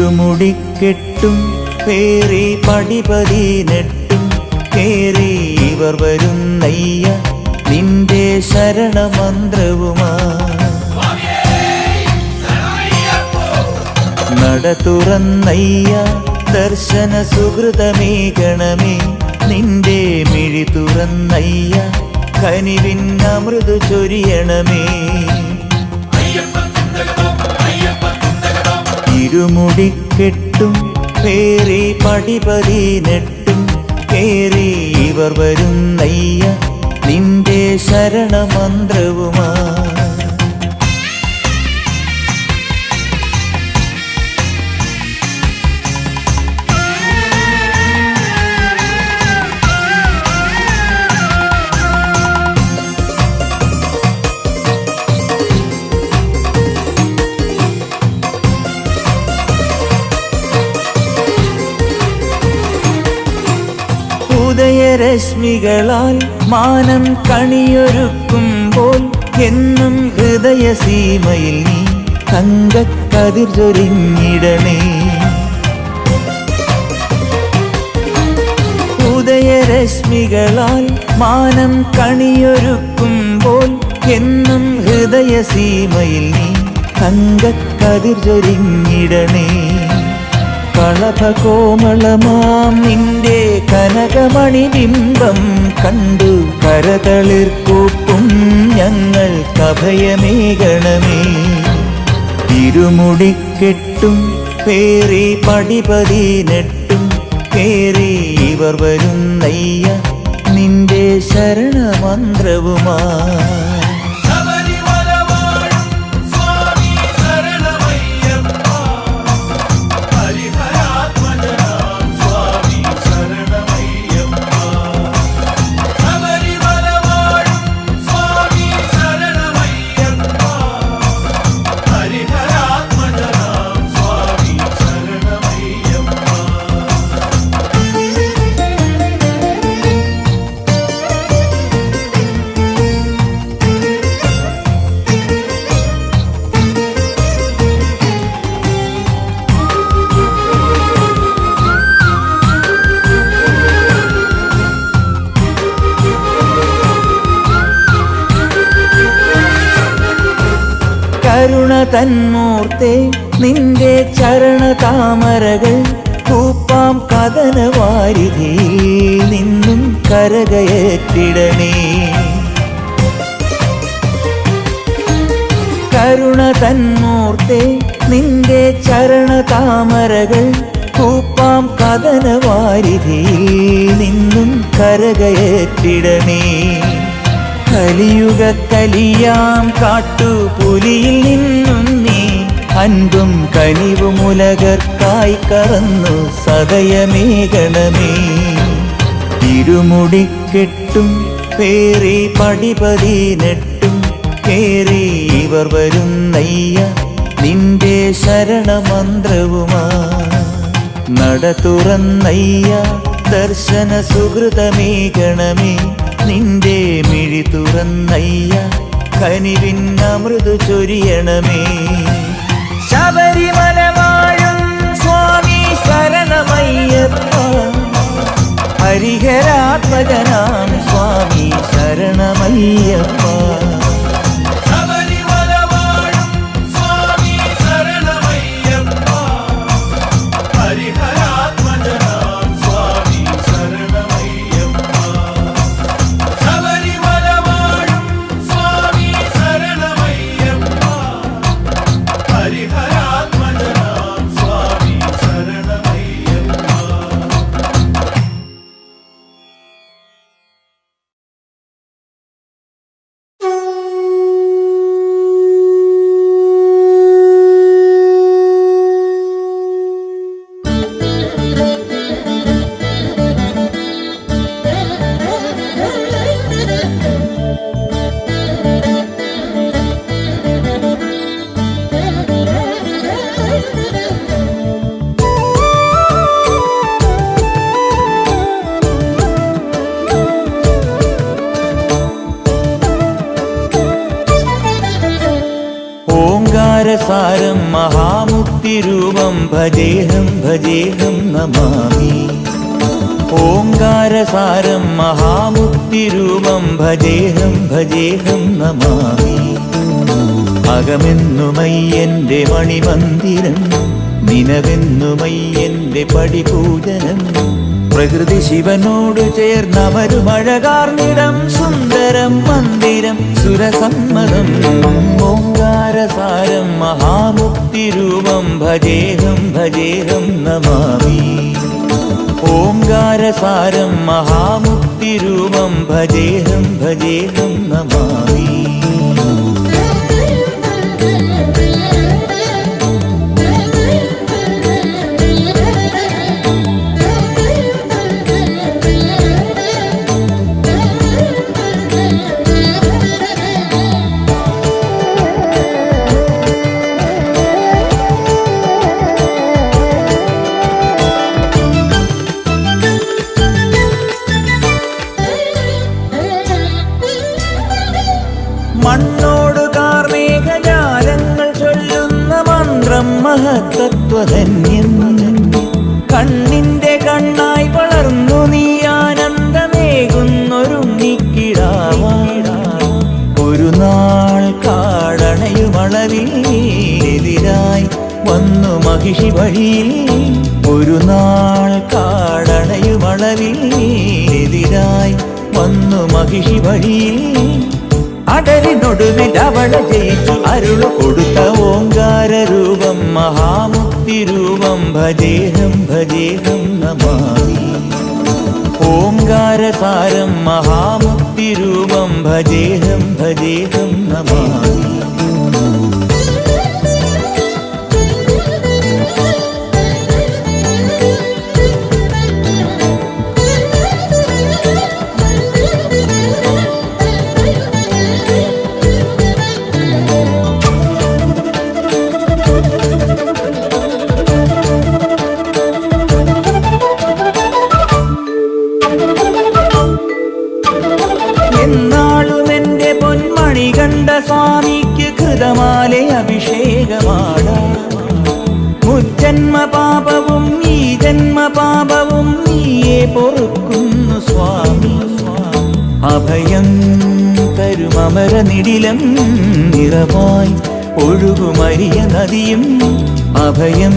ഇരുമുടിക്കെട്ടും പേറി പടിപതിനെട്ടും കേറി ഇവർ വരുന്നയ്യ നിന്റെ ശരണമന്ത്രവുമാ. നട തുറന്നയ്യ ദർശന സുഹൃതമേകണമേ നിന്റെ മിഴി തുറന്നയ്യ കനിവിൻ അമൃതു ചൊരിയണമേ. ഇരുമുടിക്കെട്ടും പേറി പടിപതിനെട്ടും കേറി ഇവർ വരുന്നയ്യ നിന്റെ ശരണമന്ത്രവുമാ. ഉദയരശ്മികളാൽ മാനം കണിയൊരുക്കുമ്പോൾ എന്നും ഹൃദയസീമയിൽ നീ തങ്കക്കതിർ ചൊരിഞ്ഞിടണേ. ഉദയരശ്മികളാൽ മാനം കണിയൊരുക്കുമ്പോൾ എന്നും ഹൃദയസീമയിൽ നീ തങ്കക്കതിർ ചൊരിഞ്ഞിടണേ. കളഭകോമളമാം നിന്റെ കനകമണിബിംബം കണ്ടു കരതളിർക്കൂപ്പും ഞങ്ങൾക്കഭയമേകണമേ. ഇരുമുടിക്കെട്ടും പേറി പടിപതിനെട്ടും കേറി ഇവർ വരുന്നയ്യ നിന്റെ ശരണമന്ത്രവുമാ. കരുണ തന്മൂർത്തേ നിന്റെ ചരണതാമരകൾ കൂപ്പാം കഥനവാരിധിയിൽ നിന്നും കരകയറ്റിടണേ. കരുണ തന്മൂർത്തേ നിന്റെ ചരണതാമരകൾ കൂപ്പാം കഥനവാരിധിയിൽ നിന്നും കരകയറ്റിടണേ. കലിയുഗ കലിയാം കാട്ടുപുലിയിൽ നിന്നും നീ അൻപും കനിവുമുലകർക്കായി കറന്നു സദയമേകണമേ. ഇരുമുടിക്കെട്ടും പേറി പടിപതിനെട്ടും കേറി ഇവർ വരുന്നയ്യ നിന്റെ ശരണമന്ത്രവുമാ. നട തുറന്നയ്യ ദർശന സുഹൃതമേകണമേ നിന്റെ മിഴി തുറന്നയ്യ കനിവിൻ അമൃതു ചൊരിയണമേ. ശബരിമല വാഴും സ്വാമി ശരണമയ്യപ്പ ഹരിഹരാത്മജനാം സ്വാമി ശരണമയ്യപ്പ. സാരം മഹാമുഖ്യ മഹാമുക്തിരൂപം ഭജേഹം ഭജേഹം നമാമി. ഓംകാരസാരം മഹാമുക്തിരൂപം ഭജേഹം ഭജേഹം നമാമി. അകമെന്നുമയ്യന്റെ മണിമന്ദിരം, നിനവെന്നുമയ്യന്റെ പടിപൂജനം. പ്രകൃതി ശിവനോട് ചേർന്നമരുമഴകാർന്നിടം, സുന്ദരം മന്ദിരം സുരസമ്മതം. ഓംകാരസാരം മഹാമുക്തിരൂപം ഭജേഹം ഭജേഹം നമാമി. ഓംകാരസാരം മഹാമുക്തിരൂപം ഭജേഹം ഭജേഹം നമാമി. മണ്ണോട് കാർമേഘജാലങ്ങൾ ചൊല്ലുന്ന മന്ത്രം മഹത്തത്വധന്യം. കണ്ണിന്റെ കണ്ണായി വളർന്നു നീ ആനന്ദമേകുന്നൊരുണ്ണിക്കിടാവാ. ഒരു നാൾ കാടണയുമളവിൽ എതിരായി വന്നു മഹിഷി വഴിയിൽ. ഒരു നാൾ കാടണയുമളവിൽ എതിരായി വന്നു മഹിഷി വഴിയിൽ. അടലിനൊടുവിൽ അവളെ ജയിച്ചു അരുളു കൊടുത്ത ഓംകാരരൂപം മഹാമുക്തിരൂപം ഭജേഹം ഭജേഹം നമാമി. ഓംകാരസാരം മഹാമുക്തിരൂപം ഭജേഹം ഭജേഹം നമാമി. എന്നാളുമെന്റെ പൊന്മണി കണ്ട സ്വാമിക്ക് കൃതമാല അഭിഷേകമാടാം. മുജ്ജന്മ പാപവും ഈ ജന്മ പാപവും നീയെ പൊറുക്കുന്നു സ്വാമി. അഭയം തരുമമര നിടിലം നിറവായി ഒഴുകുമരിയ നദിയും. അഭയം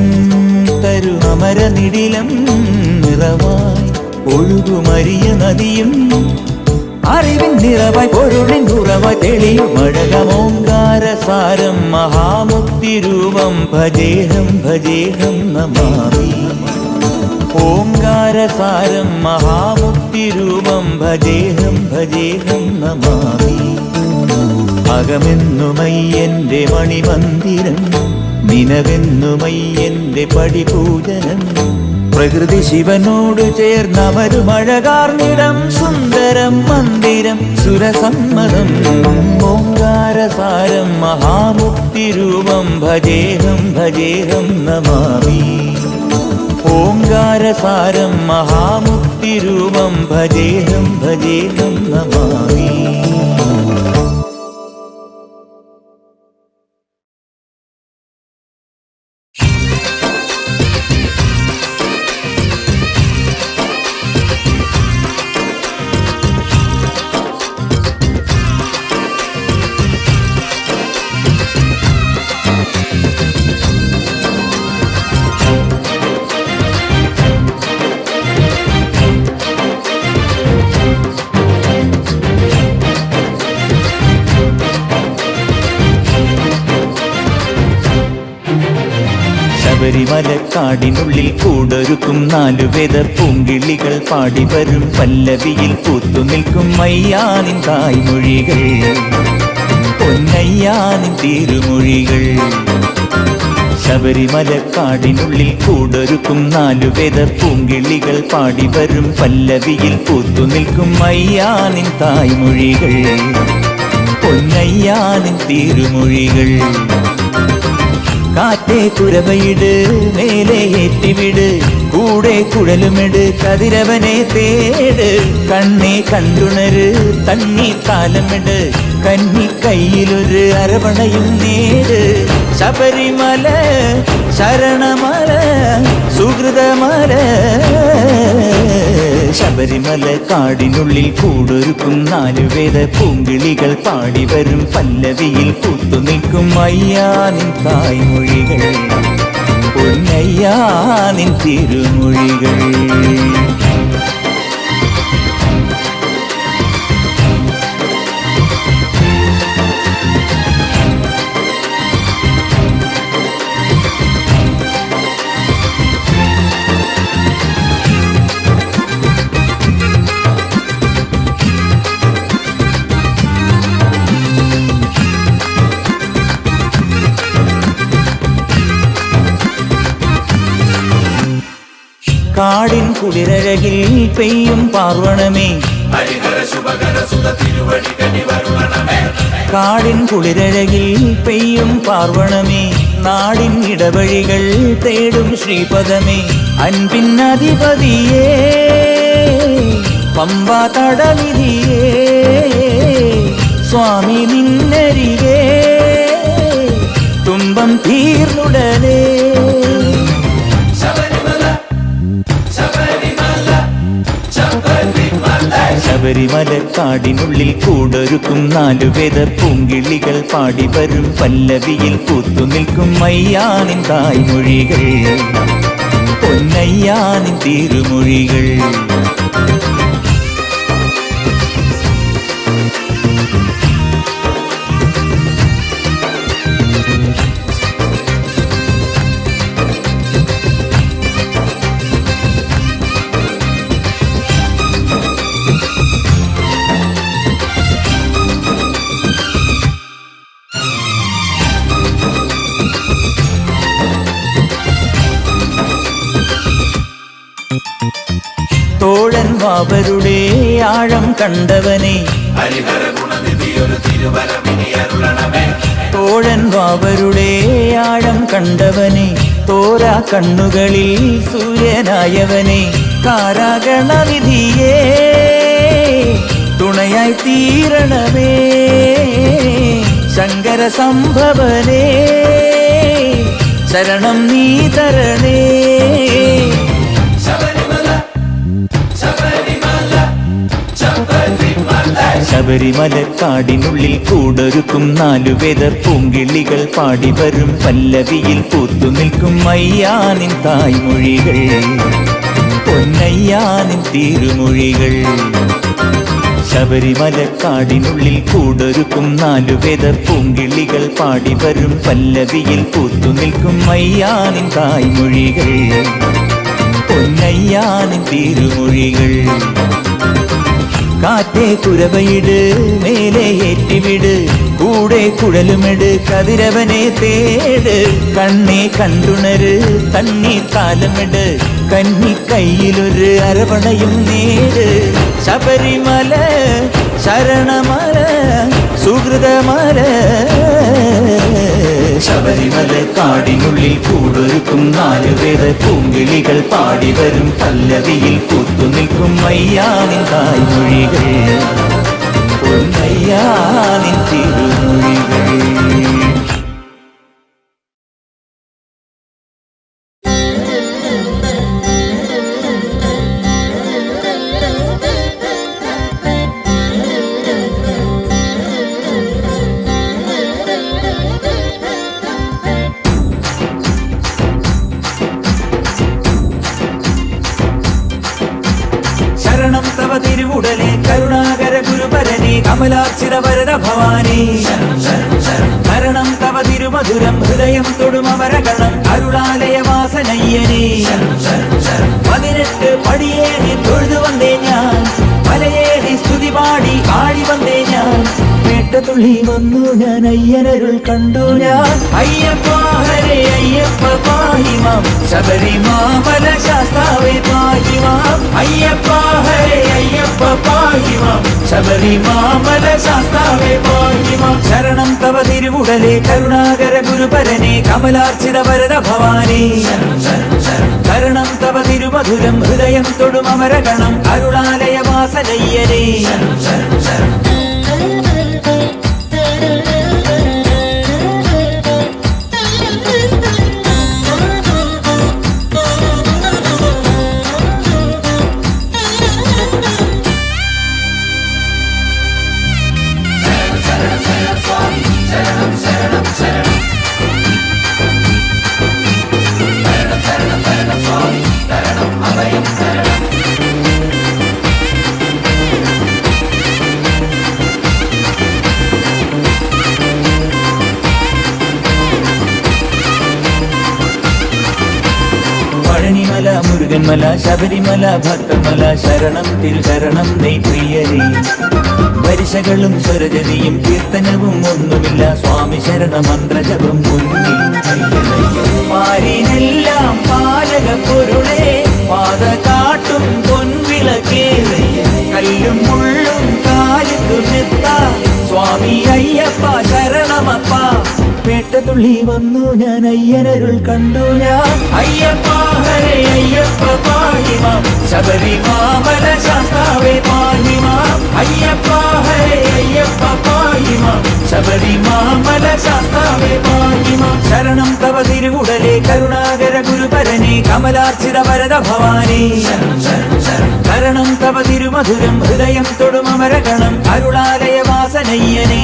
തരുമമര നിടിലം നിറവായി ഒഴുകുമരിയ നദിയും. അറിവിൻ നിറവായി പൊരുളിൻ ഉറവായി തെളിയും അഴകമോങ്കാരസാരം മഹാമുക്തിരൂപം ഭജേഹം ഭജേഹം നമാമി. ഓംകാരസാരം മഹാമുക്തിരൂപം ഭജേഹം ഭജേഹം നമാമി. അകമെന്നുമയ്യന്റെ മണിമന്ദിരം, നിനവെന്നുമയ്യന്റെ പടിപൂജനം. പ്രകൃതി ശിവനോട് ചേർന്നമരുമഴകാർന്നിടം, സുന്ദരം മന്ദിരം സുരസമ്മതം. ഓംകാരസാരം മഹാമുക്തിരൂപം ഭജേഹം ഭജേഹം നമാമി. ഓംകാരസാരം മഹാമുക്തിരൂപം ഭജേഹം ഭജേഹം നമാമി. ശബരിമലക്കാടിനുള്ളിൽ കൂടൊരുക്കും 4 വെതർ പൂങ്കിളികൾ പാടി വരും പല്ലവിയിൽ പൂത്തുനിൽക്കും അയ്യാനിൻ തായ്മൊഴികൾ, പൊന്നയ്യാനിൻ തിരുമൊഴികൾ. ശബരിമലക്കാടിനുള്ളിൽ കൂടൊരുക്കും 4 വെതർ പൂങ്കിളികൾ പാടി വരും പല്ലവിയിൽ പൂത്തുനിൽക്കും അയ്യാനിൻ തായ്മൊഴികൾ, പൊന്നയ്യാനിൻ തിരുമൊഴികൾ. കാറ്റേ കുരവയിട്, മേലെ ഏറ്റിവിട്, കൂടെ കുഴലുമിട്, കതിരവനെ തേട്. കണ്ണേ കണ്ടുണര്, തണ്ണി താലമിട്, കന്നി കയ്യിലൊരു അരവണയും നേട്. ശബരിമല ശരണമല സുഹൃതമല ശബരിമല കാടിനുള്ളിൽ കൂടൊരുക്കും 4 വേദ പൂങ്കിളികൾ പാടി വരും പല്ലവിയിൽ പൂത്തുനിൽക്കും അയ്യാ നിൻ തായ്മൊഴികൾ പൊന്നയ്യാ നിൻ തിരുമൊഴികൾ. കാടിൻ കുളിരഴകിൽ പെയ്യും പാർവണമേ കാടിൻ കുളിരഴകിൽ പെയ്യും പാർവണമേ നാടിൻ ഇടവഴികൾ തേടും ശ്രീപദമേ അൻപിൻ അധിപതിയേ പമ്പാ തടവിധിയേ സ്വാമി നിന്നരികെ തുമ്പം തീർന്നുടനേ ശബരിമല കാടിനുള്ളിൽ കൂടൊരുക്കും 4 വേദ പൂങ്കിളികൾ പാടി വരും പല്ലവിയിൽ പൂത്തുനിൽക്കും അയ്യാ നിൻ തായ്മൊഴികൾ പൊന്നയ്യാ നിൻ തിരുമൊഴികൾ. തോഴൻ വാവരുടെ ആഴം കണ്ടവനെ തോഴൻ വാവരുടെ ആഴം കണ്ടവനെ തോരാ കണ്ണുകളിൽ സൂര്യനായവനെ കാരാഗണവിധിയേ തുണയായി തീരണമേ ശങ്കര സംഭവനേ ശരണം നീ തരണേ. ശബരിമല കാടിനുള്ളിൽ കൂടൊരുക്കും 4 വേദ പൂങ്കിളികൾ പാടി വരും പല്ലവിയിൽ പൂത്തുനിൽക്കും അയ്യാ നിൻ തായ്മൊഴികൾ പൊന്നയ്യാ നിൻ തിരുമൊഴികൾ. ശബരിമല കാടിനുള്ളിൽ കൂടൊരുക്കും 4 വേദ പൂങ്കിളികൾ പാടി വരും പല്ലവിയിൽ പൂത്തുനിൽക്കും അയ്യാ നിൻ തായ്മൊഴികൾ പൊന്നയ്യാ നിൻ തിരുമൊഴികൾ. കാറ്റേ കുരവയിട് മേലെ ഏറ്റിവിട് കൂടെ കുഴലുമിട് കതിരവനെ തേട് കണ്ണേ കണ്ടുണര് തണ്ണി കാലമിട് കന്നി കയ്യിലൊരു അരവണയും നേട് ശബരിമല ശരണമല സുഹൃതമല ശബരിമല കാടിനുള്ളിൽ കൂടൊരുക്കും 4 വേദ പൂങ്കിളികൾ പാടി വരും പല്ലവിയിൽ പൂത്തുനിൽക്കും അയ്യാ നിൻ തായ്മൊഴികൾ പൊന്നയ്യാ നിൻ തിരുമൊഴികൾ. ശരണം തവ തിരുവുടലേ കരുണാകര ഗുരുപരനേ കമലാർച്ചിത വരദ ഭവാനേ ശരണം തവ തിരുമധുരം ഹൃദയം തൊടുമവരഗണം അരുളാലയ വാസനയ്യനേ 18 പടിയേറി തൊഴുതു വന്നേ ഞാൻ മലയേറി സ്തുതി പാടി ആടി വന്നേ ഞാൻ പേട്ടതുള്ളി വന്നു ഞാൻ അയ്യനരുൾ കണ്ടു ഞാൻ അയ്യപ്പ ഹരേ അയ്യപ്പ പാഹിമാം ശബരിമാമല ശാസ്താവേ പാഹിമാം അയ്യപ്പ ഹരേ അയ്യപ്പ പാഹിമാം ശബരിമാമല ശാസ്താവേ പാഹിമാം ശരണം തവ തിരുവുടലേ കരുണാകര ഗുരുപരനേ കമലാർച്ചിത വരദ ഭവാനേ ശരണം തവ തിരുമധുരം ഹൃദയം തൊടുമവരഗണം അരുളാലയ വാസനയ്യനേ മുരുകന്മല ശബരിമല ഭക്തമല ശരണം തിരുശരണം നെയ്പ്രിയരേ. വരിശകളും സ്വരജതിയും കീർത്തനവും ഒന്നുമില്ല സ്വാമി ശരണ മന്ത്രജപം മുന്നിൽ. പാരിനെല്ലാം പാലക പൊരുളേ പാത കാട്ടും പൊൻവിളക്കേ. കല്ലും മുള്ളും കാലിത്തുമെത്ത സ്വാമി അയ്യപ്പ ശരണമപ്പ. പേട്ടതുള്ളി വന്നു ഞാൻ അയ്യനരുൾ കണ്ടു ഞാൻ. അയ്യപ്പ ഹരേ അയ്യപ്പ പാഹിമാം ശബരിമാമല ശാസ്താവേ പാഹിമാം. അയ്യപ്പ ഹരേ അയ്യപ്പ പാഹിമാം ശബരിമാമല ശാസ്താവേ പാഹിമാം. ശരണം തവ തിരുവുടലേ കരുണാകര ഗുരുപരനേ കമലാർച്ചിത വരദ ഭവാനേ. ശരണം തവ തിരുമധുരം ഹൃദയം തൊടുമരകണം അരുളാലയ വാസനയ്യനേ.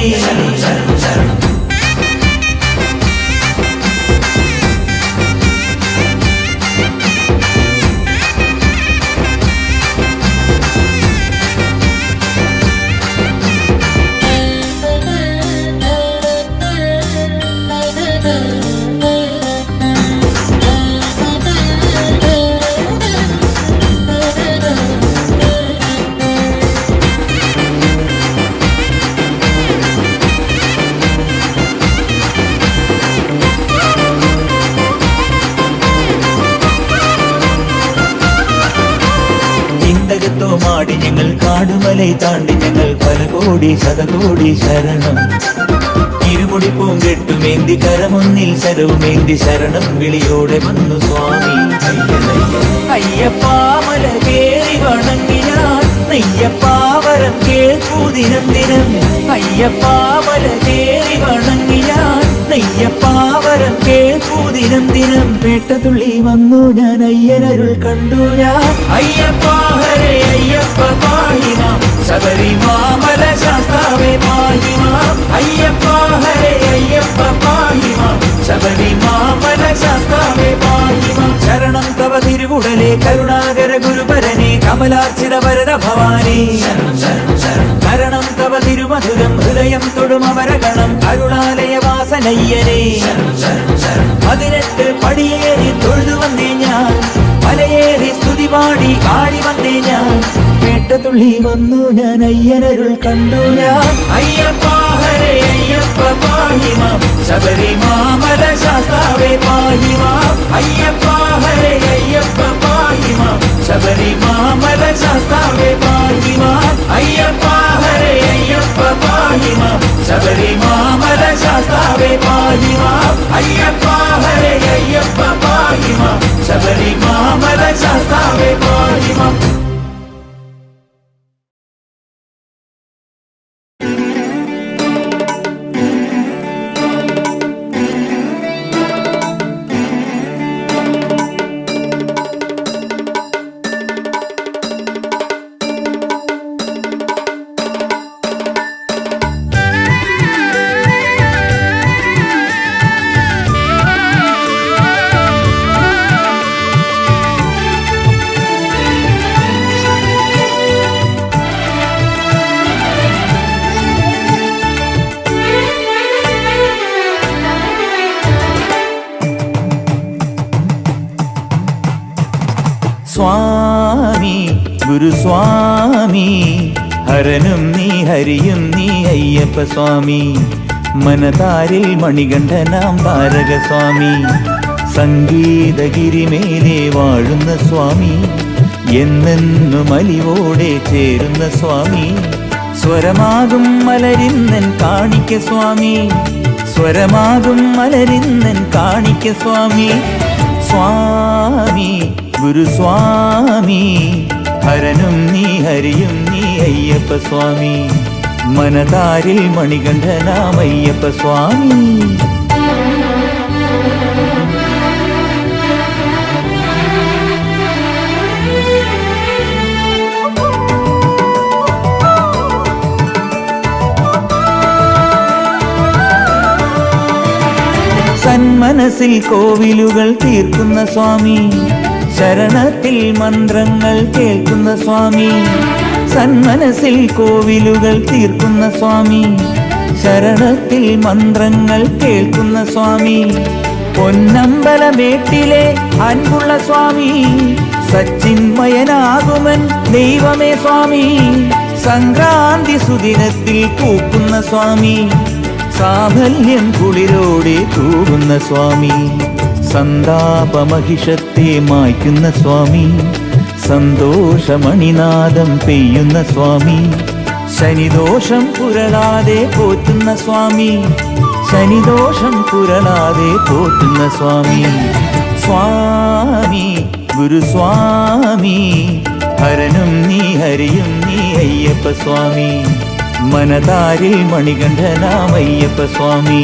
മാടി ഞങ്ങൾ കാടുമലൈ താണ്ടി ഞങ്ങൾ പല കോടി ശതകോടി ശരണം. ഇരുമുടി പൂങ്കെട്ടുമേന്തി കരമൊന്നിൽ ശരവുമേന്തി ശരണം വിളിയോടെ വന്നു സ്വാമി. അയ്യപ്പാമല കേറി വണങ്ങിനാൻ നെയ്യപ്പാവരം കേൾക്കൂദിനം ദിനം. അയ്യപ്പാമല കേറി വണങ്ങിനാൻ നെയ്യപ്പാവരം കേൾക്കൂദിനം ദിനം. പേട്ടതുള്ളി വന്നു ഞാൻ അയ്യനരുൾ കണ്ടു ഞാൻ. അയ്യപ്പ ഹരേ അയ്യപ്പ പാഹിമാം ശബരിമാമല ശാസ്താവേ പാഹിമാം. അയ്യപ്പ ഹരേ അയ്യപ്പ പാഹിമാം ശബരിമാമല ശാസ്താവേ പാഹിമാം. ശരണം തവ തിരുവുടലേ കരുണാകര ഗുരുപരനേ കമലാർച്ചിത വരദ ഭവാനേ. ശരണം തവ തിരുമധുരം ഹൃദയം തൊടുമരകണം അരുളാലയ വാസനയ്യനേ. 18 പടിയേറി തൊഴുതു വന്നേ ഞാൻ മലയേറി സ്തുതി പാടി ആടി വന്നേ ഞാൻ. പേട്ടതുള്ളി വന്നു ഞാൻ അയ്യനരുൾ കണ്ടു ഞാൻ. അയ്യപ്പ ഹരേ അയ്യപ്പ പാഹിമാം ശബരിമാമല ശാസ്താവേ പാഹിമാം. അയ്യപ്പ ഹരേ അയ്യപ്പ പാഹിമാം ശബരിമാമല ശാസ്താവേ പാഹിമാം. അയ്യപ്പ ഹരേ അയ്യപ്പ പാഹിമാം ശബരിമാമല ശാസ്താവേ പാഹിമാം. അയ്യപ്പ ഹരേ അയ്യപ്പ പാഹിമാം ശബരിമാമല ശാസ്താവേ പാഹിമാം. സ്വാമി ഗുരുസ്വാമി ഹരനും നീ ഹരിയും നീ അയ്യപ്പ സ്വാമി. മനതാരിൽ മണികണ്ഠനാം താരക സ്വാമി. സംഗീതഗിരിമേലെ വാഴുന്ന സ്വാമി. എന്നെന്നും അലിവോടെ ചേരുന്ന സ്വാമി. സ്വരമാകും മലരിന്നൻ കാണിക്ക സ്വാമി. സ്വരമാകും മലരിന്നൻ കാണിക്ക സ്വാമി. സ്വാമി ഗുരുസ്വാമി ഹരനും നീ ഹരിയും നീ അയ്യപ്പ സ്വാമി. മനതാരിൽ മണികണ്ഠനാം അയ്യപ്പ സ്വാമി. സന്മനസ്സിൽ കോവിലുകൾ തീർക്കുന്ന സ്വാമി. ശരണത്തിൽ മന്ത്രങ്ങൾ കേൾക്കുന്ന സ്വാമി. സന്മനസ്സിൽ കോവിലുകൾ തീർക്കുന്ന സ്വാമി. ശരണത്തിൽ മന്ത്രങ്ങൾ കേൾക്കുന്ന സ്വാമി. പൊന്നമ്പലമേട്ടിലെ അൻപുള്ള സ്വാമി. സച്ചിന്മയനാകുമൻ ദൈവമേ സ്വാമി, സംക്രാന്തി സുദിനത്തിൽ പൂക്കുന്ന സ്വാമി, സാഫല്യം കുളിരോടെ തൂകുന്ന സ്വാമി, സന്താപമഹിഷത്തെ മായ്ക്കുന്ന സ്വാമി, സന്തോഷമണിനാദം പെയ്യുന്ന സ്വാമി, ശനിദോഷം പുരളാതെ പോറ്റുന്ന സ്വാമി, ശനിദോഷം പുരളാതെ പോറ്റുന്ന സ്വാമി. സ്വാമി ഗുരുസ്വാമി, ഹരനും നീ ഹരിയും നീ അയ്യപ്പ സ്വാമി, മനതാരിൽ മണികണ്ഠനാം അയ്യപ്പ സ്വാമി.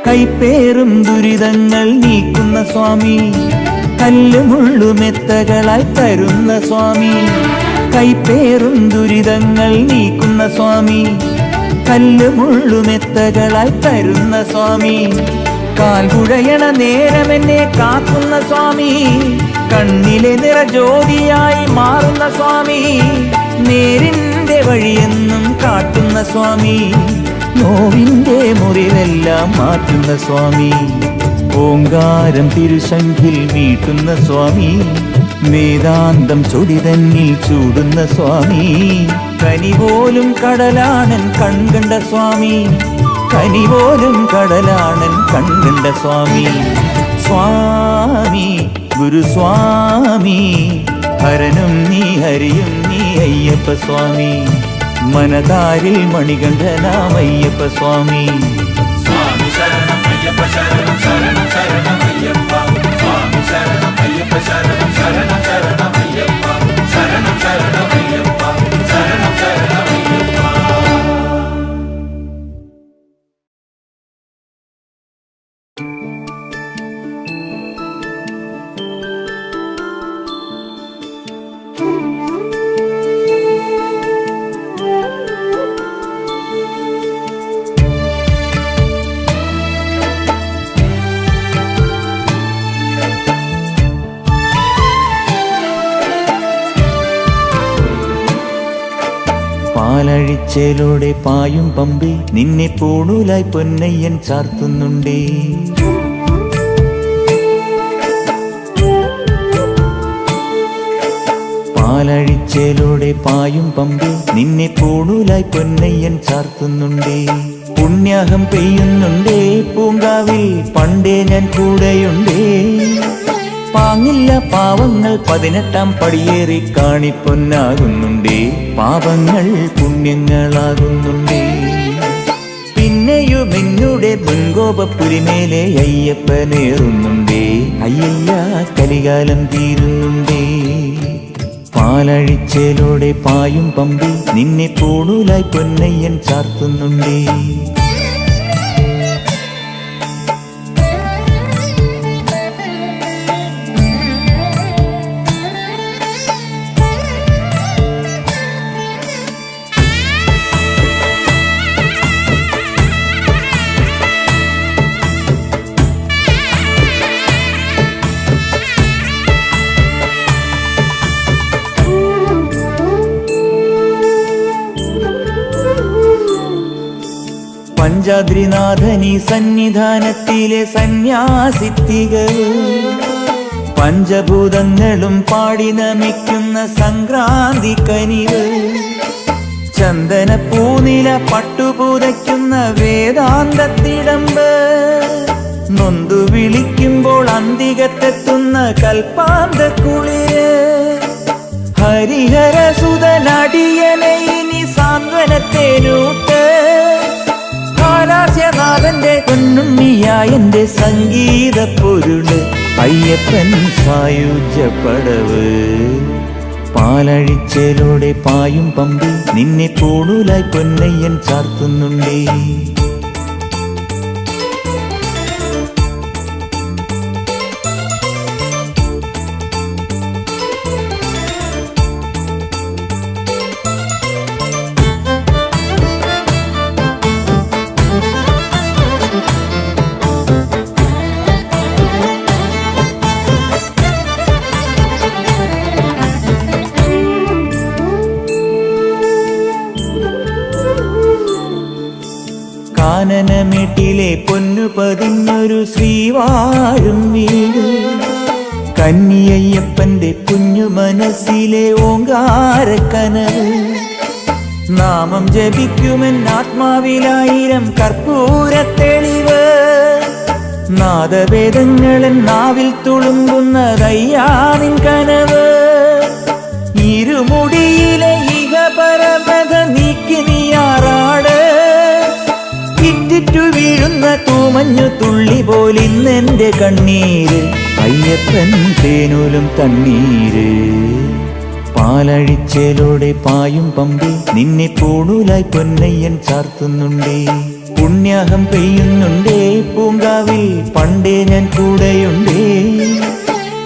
കൈപ്പേറും ദുരിതങ്ങൾ നീക്കുന്ന സ്വാമി, കല്ലുമുള്ളുമെത്തകളായി തരുന്ന സ്വാമി, കൈപ്പേറും ദുരിതങ്ങൾ നീക്കുന്ന സ്വാമി, കല്ലുമുള്ളുമെത്തകളായി തരുന്ന സ്വാമി, കാൽകുഴയണ നേരമെന്നെ കാക്കുന്ന സ്വാമി, കണ്ണിലെ നിറജ്യോതിയായി മാറുന്ന സ്വാമി, നേരിന്റെ വഴിയെന്നും കാട്ടുന്ന സ്വാമി, നോവിന്റെ മുറിവെല്ലാം മാറ്റുന്ന സ്വാമി, ഓങ്കാരം തിരുശംഖിൽ മീട്ടുന്ന സ്വാമി, വേദാന്തം ചൊടി തന്നിൽ ചൂടുന്ന സ്വാമി, കനിപോലും കടലാണൻ കൺകണ്ട സ്വാമി, കനിപോലും കടലാണൻ കൺകണ്ട സ്വാമി. സ്വാമി ഗുരുസ്വാമി, ഹരനും നീ ഹരിയും നീ അയ്യപ്പ സ്വാമി, മനതാരിൽ മണികണ്ഠനാം അയ്യപ്പ സ്വാമി. സ്വാമി ശരണം അയ്യപ്പ ശരണം ശരണം ശരണം അയ്യപ്പ, സ്വാമി ശരണം അയ്യപ്പ ശരണം ശരണം ശരണം അയ്യപ്പ, ശരണം ശരണം അയ്യപ്പ, ശരണം ശരണം അയ്യപ്പ. പാലഴിച്ചേലോടെ പായും പമ്പിൽ നിന്നെ പൂണൂലായി പൊന്നയ്യൻ ചാർത്തുന്നുണ്ടേ, പാലഴിച്ചേലോടെ പായും പമ്പിൽ നിന്നെ പൂണൂലായി പൊന്നയ്യൻ ചാർത്തുന്നുണ്ടേ, പുണ്യാഹം പെയ്യുന്നുണ്ടേ പൂങ്കാവിൽ പണ്ടേ ഞാൻ കൂടെയുണ്ടേ, പാങ്ങില്ല പാവങ്ങൾ 18-ാം പടിയേറി കാണിപ്പൊന്നാകുന്നുണ്ടേ, പാപങ്ങൾ പുണ്യങ്ങളാകുന്നുണ്ടേ, പിന്നെയും എന്നുടെ മുൻകോപപ്പുരിമേലെ അയ്യപ്പനേറുന്നുണ്ടേ, അയ്യയ്യ കലികാലം തീരുന്നുണ്ടേ, പാലഴിച്ചേലോടെ പായും പമ്പിൽ നിന്നെ പൂണൂലായി പൊന്നയ്യൻ ചാർത്തുന്നുണ്ടേ. പഞ്ചാദ്രിനാഥനി സന്നിധാനത്തിലെ സന്യാസിത്തികൾ, പഞ്ചഭൂതങ്ങളും പാടി നമിക്കുന്ന സംക്രാന്തി കനിവ്, ചന്ദന പൂനില പട്ടുപൂതയ്ക്കുന്ന വേദാന്തത്തിടമ്പ്, നൊന്തു വിളിക്കുമ്പോൾ അന്തികത്തെത്തുന്ന കൽപ്പാന്ത കുളിര്, ഹരിഹരസുതനടിയനെ ഇനി സാന്ത്വനത്തേനൂട്ട്, ാഥന്റെ പൊന്നുണ്ണിയായന്റെ സംഗീത പൊരുള്, അയ്യപ്പൻ സായുജ്യപ്പടവ്, പാലഴിച്ചേലോടെ പായും പമ്പിൽ നിന്നെ പൂണൂലായി പൊന്നയ്യൻ ചാർത്തുന്നുണ്ടേ. ശ്രീവാഴും വീട്. കന്നിയയ്യപ്പന്റെ കുഞ്ഞു മനസ്സിലെ ഓങ്കാരക്കനവ്. നാമം ജപിക്കുമെൻ ആത്മാവിലായിരം കർപ്പൂര തെളിവ്. നാദവേദങ്ങളൻ നാവിൽ തുളുമ്പുന്നതയ്യാനിൻ കനവ്. ഇരുമുടിയിലെ ഇഹപരമത നീക്കി നീയാറാട്. ഇറ്റിറ്റു വീഴുന്ന തൂമഞ്ഞു തുള്ളി പോലിന്നെന്റെ കണ്ണീര്. അയ്യപ്പൻ തേനൂലും തണ്ണീര്. പാലഴിച്ചേലോടെ പായും പമ്പി നിന്നെ പൂണൂലായി പൊന്നയ്യൻ ചാർത്തുന്നുണ്ടേ. പുണ്യാഹം പെയ്യുന്നുണ്ടേ പൂങ്കാവിൽ പണ്ടേ ഞാൻ കൂടെയുണ്ടേ.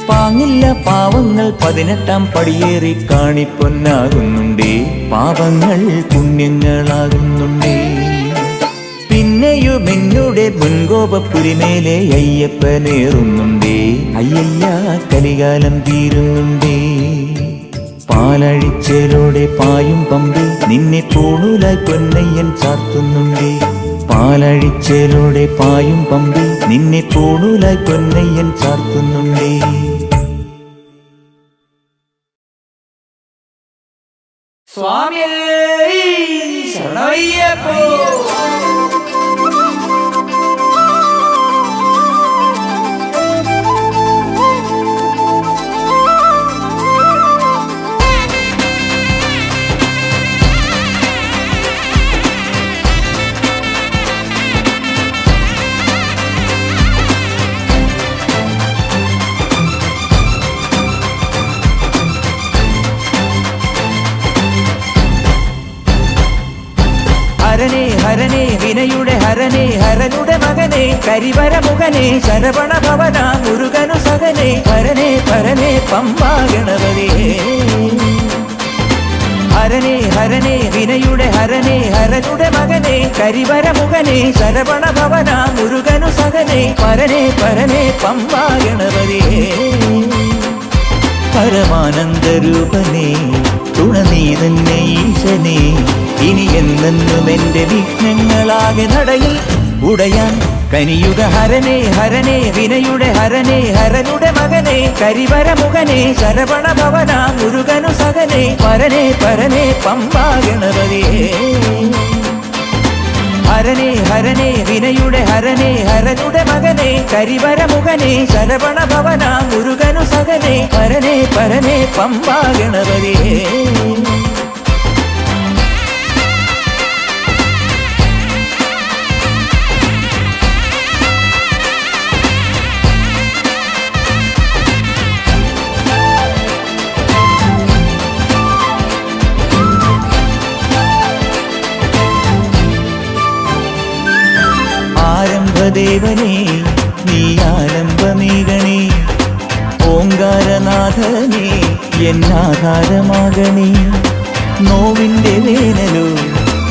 പാങ്ങില്ല പാവങ്ങൾ 18-ാം പടിയേറി കാണിപ്പൊന്നാകുന്നുണ്ടേ. പാപങ്ങൾ പുണ്യങ്ങളാകുന്നുണ്ടേ. പിന്നെയും എന്നുടെ മുൻകോപപ്പുരിമേലെ അയ്യപ്പനേറുന്നുണ്ടേ. അയ്യയ്യ കലികാലം തീരുന്നുണ്ടേ. പാലഴിച്ചേലോടെ പായും പമ്പി നിന്നെ പൂണൂലായി പൊന്നയ്യൻ ചാർത്തുന്നുണ്ടേ. പാലഴിച്ചേലോടെ പായും പമ്പി നിന്നെ പൂണൂലായി പൊന്നയ്യൻ ചാർത്തുന്നുണ്ടേ. സ്വാമിയേ ശരണയ്യപ്പോ. ഹരനേ ഹരനേ വിനയുടെ ഹരനേ ഹരനുടെ മകനേ കരിവരമുഖനേ ശരവണ ഭവന മുരുകനു സകനേ ഹരനേ പരനേ പമ്പാ ഗണപതിയേ. ഹരനേ ഹരനേ വിനയുടെ ഹരനേ ഹരനുടെ മകനേ കരിവരമുഖനേ ശരവണ ഭവന മുരുകനു സകനേ പരനേ പരനേ പമ്പാ ഗണപതിയേ. പരമാനന്ദരൂപനേ തുണനീ തന്നെ ഈശനേ. ഇനി എന്നെന്നും എന്റെ വിഘ്നങ്ങളാകെ നടയിൽ ഉടയാൻ കനിയുക ഹരനേ ഹരനേ വിനയുടെ ഹരനേ ഹരനുടെ മകനേ കരിവരമുഖനേ ശരവണ ഭവന മുരുകനു സകനേ പരനേ പരനേ പമ്പാ ഗണപതിയേ. ഹരനേ ഹരനേ വിനയുടെ ഹരനേ ഹരനുടെ മകനേ കരിവരമുഖനേ ശരവണ ഭവന മുരുകനു സകനേ പരനേ പരനേ പമ്പാ ഗണപതിയേ. ആരംഭദേവനേ നീ ആരംഭമേകണേ. ഓങ്കാരനാഥനേ എന്നാധാരമാകണേ. നോവിൻ്റെ വേനലോ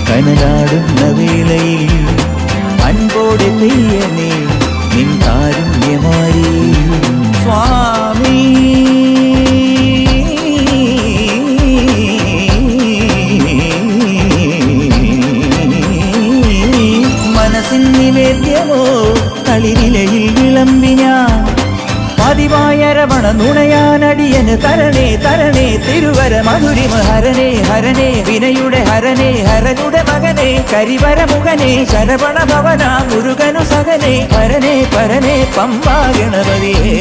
കനലാടുന്ന വേളയിൽ അൻപോടെ പെയ്യനേ നിൻ കാരുണ്യമാരി. സ്വാമി മനസ്സിൻ നിവേദ്യമോ കളിരിലയിൽ വിളമ്പിഞ്ഞ പതിവായ രമണ നുണയാനടിയന് തരണേ തരണേ തിരുവര മധുരിമ. ഹരനേ ഹരനേ വിനയുടെ ഹരനേ ഹരനുടെ മകനേ കരിവരമുഖനേ ശരവണ ഭവന മുരുകനു സകനേ പരനേ പരനേ പമ്പാ ഗണപതിയേ.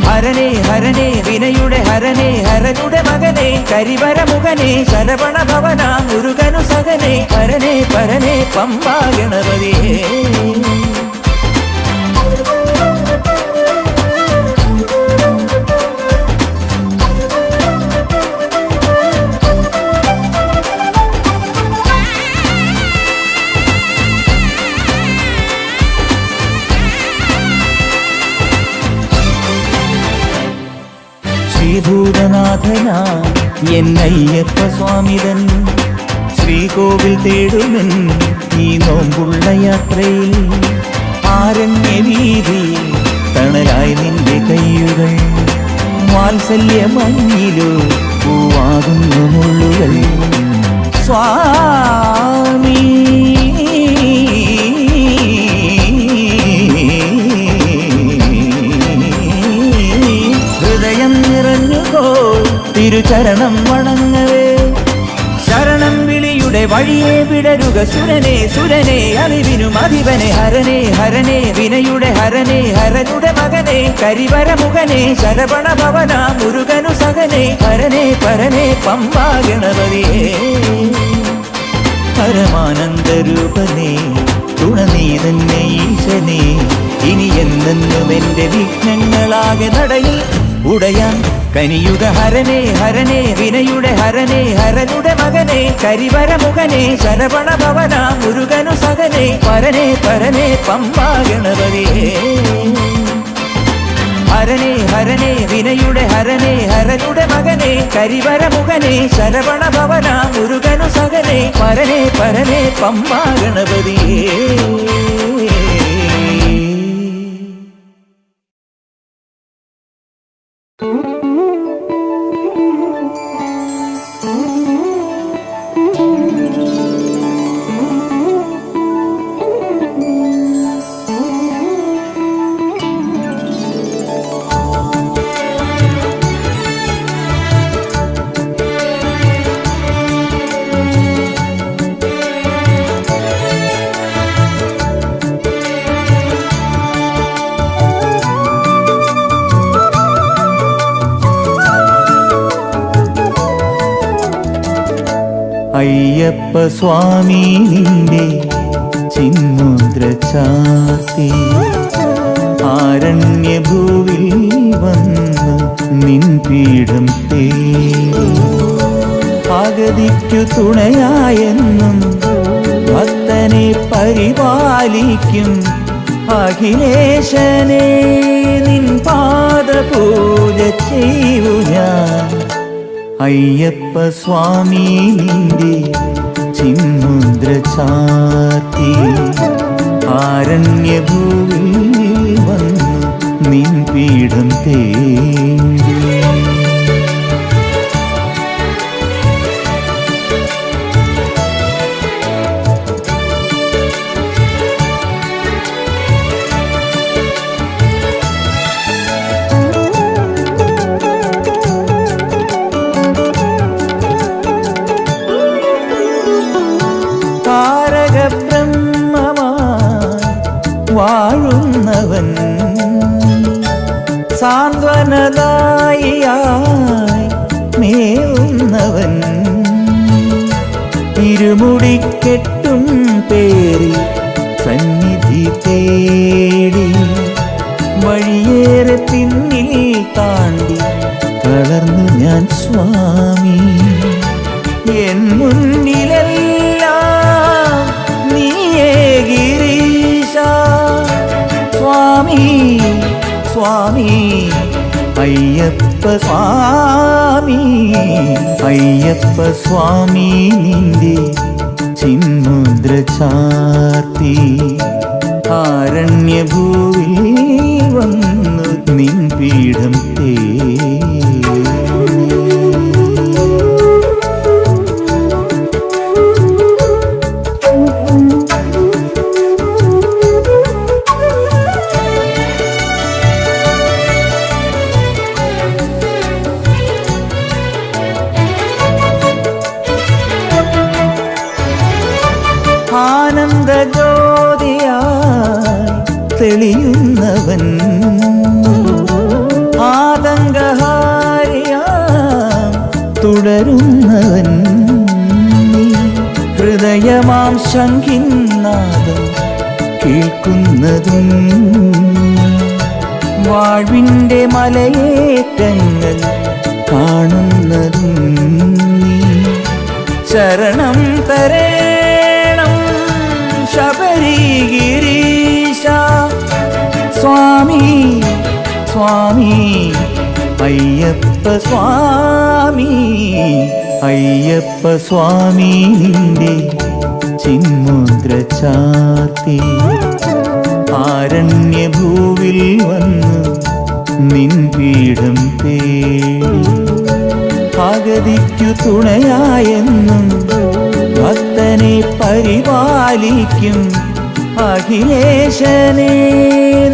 ഹരനേ ഹരനേ വിനയുടെ ഹരനേ ഹരനുടെ മകനേ കരിവരമുഖനേ ശരവണ ഭവന മുരുകനു സകനേ പരനേ പരനേ പമ്പാ ഗണപതിയേ. ശ്രീഭൂതനാഥനാ എന്നയ്യപ്പ സ്വാമിതൻ ശ്രീകോവിൽ തേടുമെൻ ഈ നോമ്പുള്ള യാത്രയിൽ. ആരണ്യവീതി തണലായി നിന്റെ കയ്യുകൾ. വാത്സല്യമഞ്ഞിലോ പൂവാകുന്നു മുള്ളുകൾ. സ്വാമി തിരുചരണം വണങ്ങവേ. ശരണം വിളിയുടെ വഴിയെ വിടരുക സുരനെ സുരനെ അറിവിനും അധിപനെ ഹരനെ ഹരനെ വിനയുടെ ഹരനെ ഹരനുടെ മകനെ കരിവരമുഖനെ ശരവണ ഭവന മുരുകനു സകനെ ഹരനെ പരനെ പമ്പാ ഗണപതിയേ. പരമാനന്ദരൂപനേ തുണ നീ തന്നെ ഈശനെ, ഇനി എന്നെന്നും എന്റെ വിഘ്നങ്ങളാകെ നടയിൽ ഉടയാൻ കനിയുക ഹരനെ ഹരനെ വിനയുടെ ഹരനെ ഹരനുടെ മകനെ കരിവരമുഖനെ ശരവണ ഭവന മുരുകനു സകനെ പരനെ പരനെ പമ്പാ ഗണപതിയേ. ഹരനെ ഹരനെ വിനയുടെ ഹരനെ ഹരനുടെ മകനെ കരിവരമുഖനെ ശരവണ ഭവന മുരുകനു സകനെ പരനെ പരനെ പമ്പാ ഗണപതിയേ. അയ്യപ്പ സ്വാമി നിന്റെ ചിന്മുദ്ര ചാർത്തി ആരണ്യഭൂവിൽ വന്ന് നിൻ പീഠം തേടി അഗതിക്കു തുണയായെന്നും ഭക്തനെ പരിപാലിക്കും അഖിലേശനെ നിൻ പാദപൂജ ചെയ്യൂ ഞാൻ. അയ്യപ്പ സ്വാമി നിന്റെ ചിന്മുദ്ര ചാർത്തി ആരണ്യഭൂവിൽ വന്നു നിൻ പീഠം തേടി. വാഴുന്നവൻ സാന്ത്വനദായിയായി മേവുന്നവൻ ഇരുമുടിക്കെട്ടും പേരിൽ സന്നിധി തേടി വഴിയേറെ പിന്നിൽ താണ്ടി വളർന്നു ഞാൻ സ്വാമി. എൻ മുന്നിലെല്ലാം നീയേ ഗിരീശ സ്വാമി സ്വാമി അയ്യപ്പ സ്വാമി. അയ്യപ്പ സ്വാമി നിന്റെ ചിന്മുദ്ര ചാർത്തി ആരണ്യഭൂവിൽ വന്നു നിൻ പീഠം തേടി. ആനന്ദജ്യോതിയായി തെളിയുന്നവൻ ആതങ്കഹാരിയാം തുടരുന്നവൻ ഹൃദയമാം ശംഖിന്നാദം കേൾക്കുന്നതും വാഴ്വിൻ്റെ മലയേറ്റങ്ങൾ കാണുന്നതും ശരണം തരേണം ശബരിഗിരീശ സ്വാമി സ്വാമി അയ്യപ്പ സ്വാമി. അയ്യപ്പ സ്വാമി നിന്റെ ചിന്മുദ്ര ചാർത്തി ആരണ്യഭൂവിൽ വന്നു നിൻ പീഠം തേടി അഗതിക്കു തുണയായെന്നും ഭക്തനെ പരിപാലിക്കും അഖിലേശനെ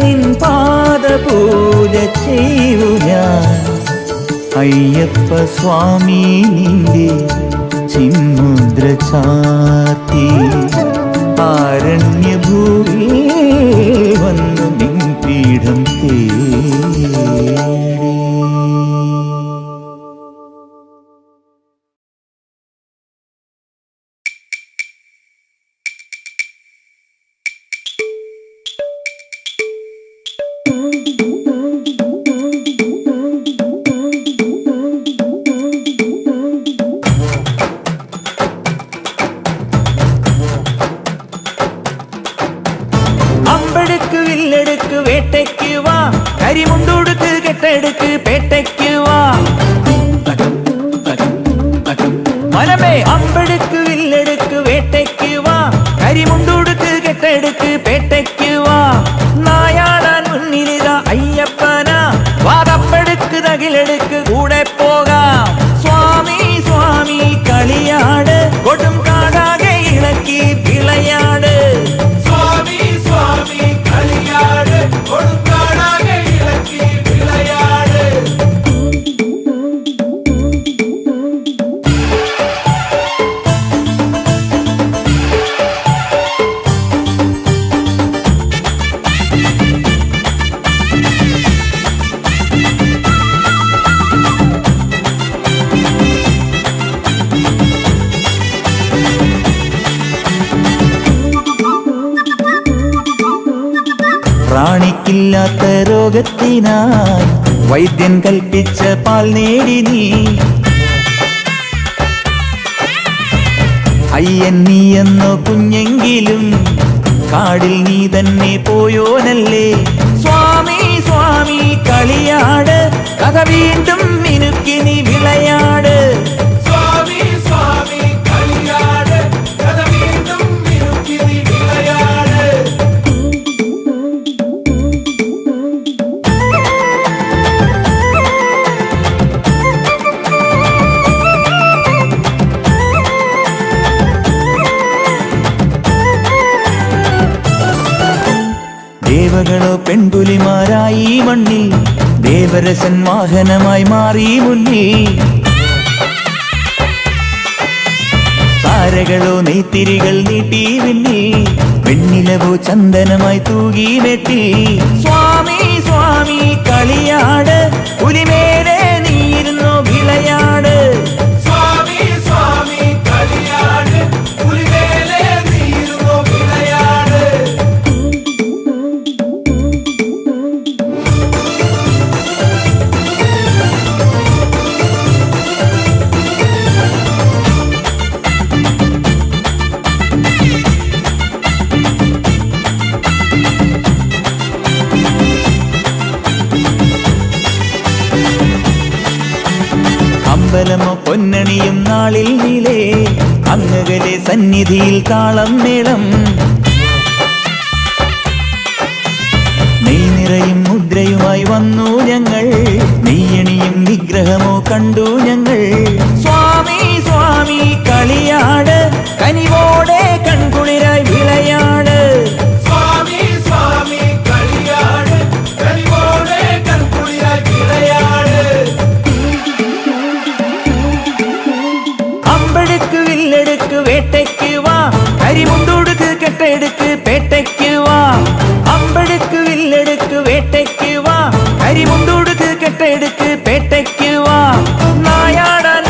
നിൻ പാദപൂജ ചെയ്യൂ ഞാൻ. അയ്യപ്പ സ്വാമി നിന്റെ ചിന്മുദ്ര ചാർത്തി ആരണ്യഭൂമി വന്നു നിൻ പീഠം തേടി. അമ്പെടുക്ക് വില്ലെടുക്ക് വേട്ടയ്ക്ക് വാ, കരിമുണ്ടുടുക്ക് കെട്ടെടുക്ക് പേട്ടയ്ക്ക് വാ. മനമേ അമ്പെടുക്ക് വില്ലെടുക്ക് വേട്ടയ്ക്ക് വാ, കരിമുണ്ടുടുക്ക് കെട്ടെടുക്ക് പേട്ടയ്ക്ക് വാ. നായാടാൻ മുന്നിലിതാ അയ്യപ്പനാ, വാതപ്പെടുക്ക് തകിലെടുക്ക് കൂടെ പോകാം. സ്വാമി സ്വാമി കളിയാട്, കൊടും കാടാകെ ഇളക്കി വിളയാട്. സ്വാമി സ്വാമി കളിയാട്, കൊടുങ്കാടാകെ ഇളക്കി വിളയാട്. റാണിക്കില്ലാത്ത രോഗത്തിനായി വൈദ്യൻ കൽപ്പിച്ച പാൽ നേടി നീ. അയ്യൻ നീ എന്നോ കുഞ്ഞെങ്കിലും കാടിൽ നീ തന്നെ പോയോനല്ലേ. സ്വാമി സ്വാമി കളിയാട്, കഥ വീണ്ടും മിനുക്കി നീ വിളയാട്. സ്വാമി സ്വാമി കളിയാട്, കഥ വീണ്ടും മിനുക്കി നീ വിളയാട്. ദേവകളോ പെൺപുലിമാരായി മണ്ണിൽ, ദേവരസൻ വാഹനമായി മാറി മുന്നിൽ. താരകളോ നെയ്ത്തിരികൾ നീട്ടി വിണ്ണിൽ, വെണ്ണിലവോ ചന്ദനമായി തൂകി മെട്ടി. സ്വാമി സ്വാമി കളിയാട്, പുലിമേലെ നീയിരുന്നോ വിളയാട്. സ്വാമി സ്വാമി കളിയാട്, പുലിമേലെ നീയിരുന്നോ വിളയാട്. അമ്പലമോ പൊന്നണിയും നാളിൽ നീലേ, അങ്ങകലെ സന്നിധിയിൽ താളം മേളം. നെയ് നിറയും മുദ്രയുമായി വന്നു ഞങ്ങൾ, നെയ്യണിയും വിഗ്രഹമോ കണ്ടു ഞങ്ങൾ. സ്വാമി സ്വാമി കളിയാട്, കനിവോടെ കൺകുളിരായി വിളയാട്. സ്വാമി സ്വാമി കളിയാട്, കനിവോടെ കൺകുളിരായി വിളയാട്. അമ്പെടുക്ക് വില്ലെടുക്ക് വേട്ടയ്ക്ക് വാ, കരിമുണ്ടുടുക്ക് കെട്ടെടുക്ക് പേട്ടയ്ക്ക് വാ. അമ്പെടുക്ക് വില്ലെടുക്ക് വേട്ടയ്ക്ക് വാ, കരിമുണ്ടുടുക്ക് കെട്ടെടുക്ക് പേട്ടയ്ക്ക് വാ. നായാടാൻ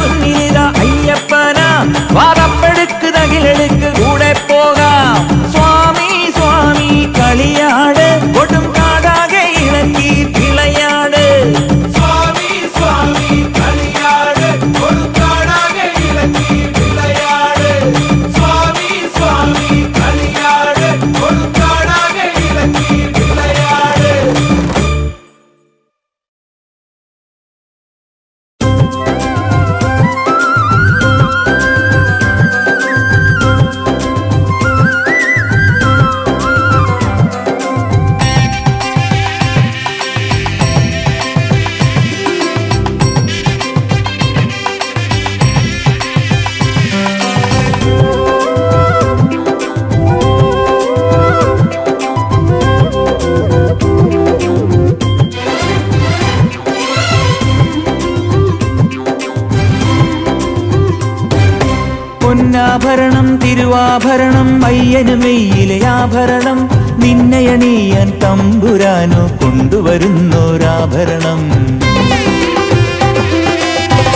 പൊന്നാഭരണം തിരുവാഭരണം അയ്യന് മെയ്യിലെ ആഭരണം നിന്നയണിയാൻ തമ്പുരാനു കൊണ്ടുവരുന്നൊരാഭരണം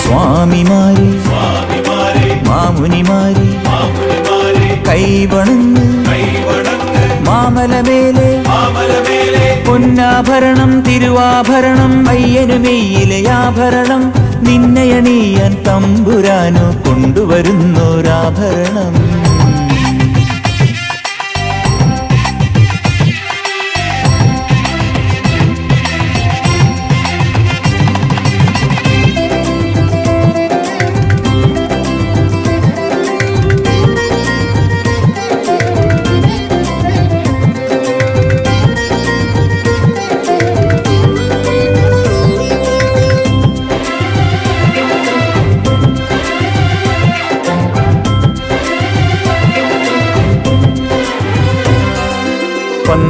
സ്വാമിമാരെ മാമുനിമാരെ കൈവണങ്ങ് മാമലമേലെ പൊന്നാഭരണം തിരുവാഭരണം അയ്യനു മെയ്യിലെ ആഭരണം നിന്നയണിയാൻ തമ്പുരാനു കൊണ്ടുവരുന്നൊരാഭരണം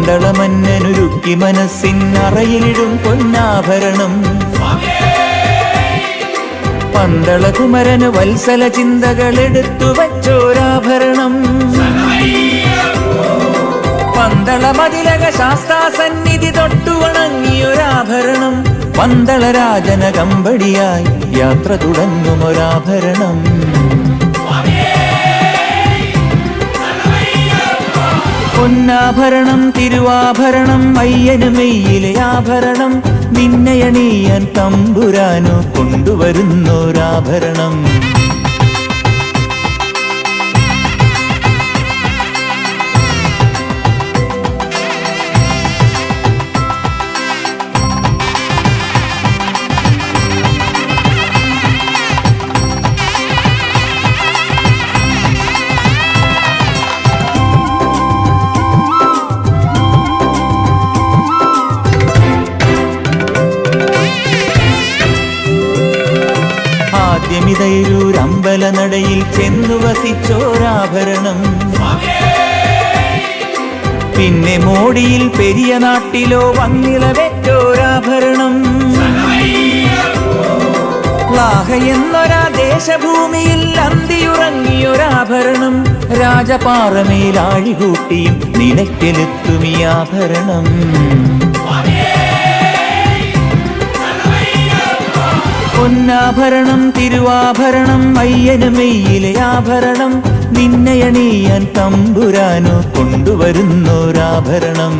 പന്തളമന്നനുരുക്കി മനസ്സിനറയിലിടും പൊന്നാഭരണം പന്തളകുമരന് വത്സല ചിന്തകളെടുത്തു വച്ചോരാഭരണം പന്തളമതിലക ശാസ്താസന്നിധി തൊട്ടു വണങ്ങിയൊരാഭരണം പന്തളരാജന കമ്പടിയായി യാത്ര തുടങ്ങുമൊരാഭരണം പൊന്നാഭരണം തിരുവാഭരണം അയ്യന് മെയ്യിലെ ആഭരണം നിന്നയണിയാൻ തമ്പുരാനു കൊണ്ടുവരുന്നൊരാഭരണം ആദ്യമിതയൂരമ്പലനടയിൽ ചെന്നു വസിച്ചോരാഭരണം പിന്നെ മോടിയിൽ പെരിയ നാട്ടിലോ വന്നിളവെറ്റോരാഭരണം ലാഹ എന്നൊരാ ദേശഭൂമിയിൽ അന്തിയുറങ്ങിയൊരാഭരണം രാജപാറമേലാഴികൂട്ടിയും നിലയ്ക്കലെത്തുമീ ആഭരണം പൊന്നാഭരണം തിരുവാഭരണം അയ്യന് മെയ്യിലെ ആഭരണം നിന്നയണിയാൻ തമ്പുരാനു കൊണ്ടുവരുന്നൊരാഭരണം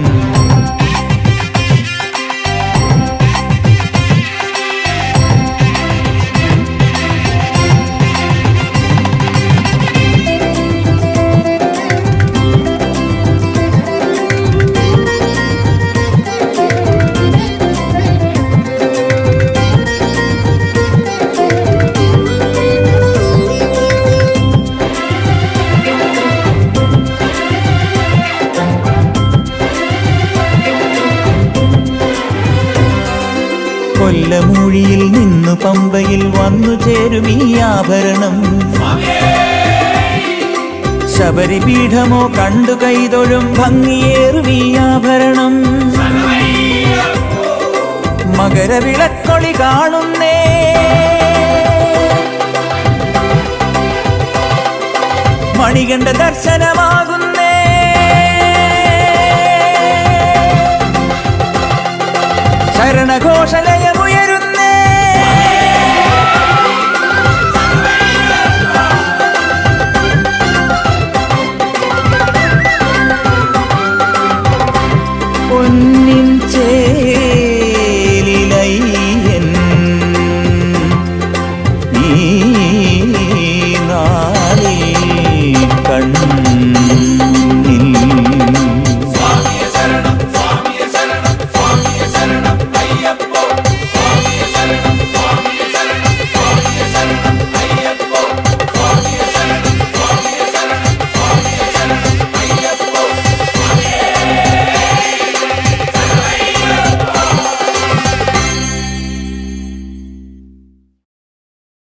കൊല്ലമൂഴിയിൽ നിന്നു പമ്പയിൽ വന്നു ചേരും ഈ ആഭരണം ശബരിപീഠമോ കണ്ടു കൈതൊഴും ഭംഗിയേറും ഈ ആഭരണം മകരവിളക്കൊളി കാണുന്നേ മണികണ്ഠ ദർശന